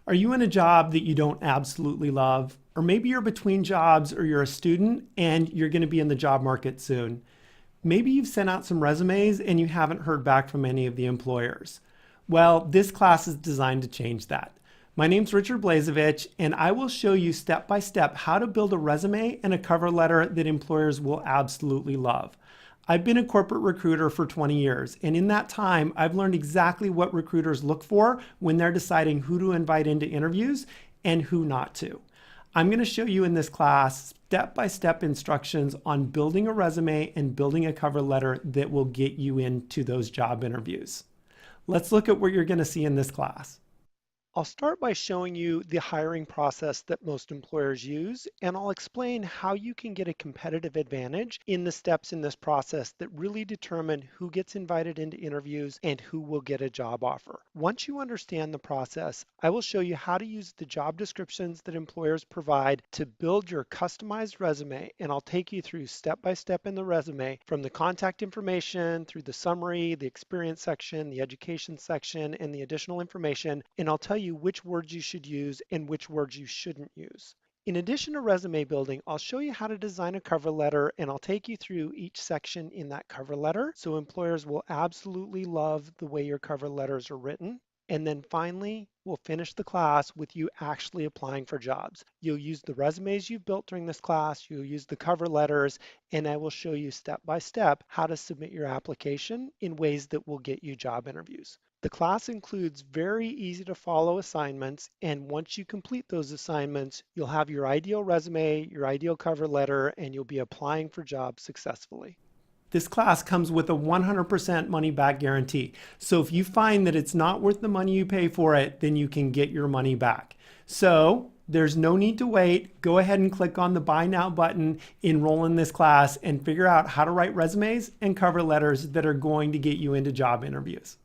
Are you in a job that you don't absolutely love? Or maybe you're between jobs or you're a student and you're going to be in the job market soon. Maybe you've sent out some resumes and you haven't heard back from any of the employers. Well, this class is designed to change that. My name's Richard Blazevich, and I will show you step by step how to build a resume and a cover letter that employers will absolutely love. I've been a corporate recruiter for 20 years, and in that time, I've learned exactly what recruiters look for when they're deciding who to invite into interviews and who not to. I'm going to show you in this class step-by-step instructions on building a resume and building a cover letter that will get you into those job interviews. Let's look at what you're going to see in this class. I'll start by showing you the hiring process that most employers use, and I'll explain how you can get a competitive advantage in the steps in this process that really determine who gets invited into interviews and who will get a job offer. Once you understand the process, I will show you how to use the job descriptions that employers provide to build your customized resume, and I'll take you through step by step in the resume from the contact information through the summary, the experience section, the education section, and the additional information, and I'll tell you which words you should use and which words you shouldn't use. In addition to resume building, I'll show you how to design a cover letter, and I'll take you through each section in that cover letter so employers will absolutely love the way your cover letters are written. And then finally, we'll finish the class with you actually applying for jobs. You'll use the resumes you've built during this class, you'll use the cover letters, and I will show you step by step how to submit your application in ways that will get you job interviews. The class includes very easy to follow assignments, and once you complete those assignments, you'll have your ideal resume, your ideal cover letter, and you'll be applying for jobs successfully. This class comes with a 100% money back guarantee. So if you find that it's not worth the money you pay for it, then you can get your money back. So there's no need to wait. Go ahead and click on the Buy Now button, enroll in this class, and figure out how to write resumes and cover letters that are going to get you into job interviews.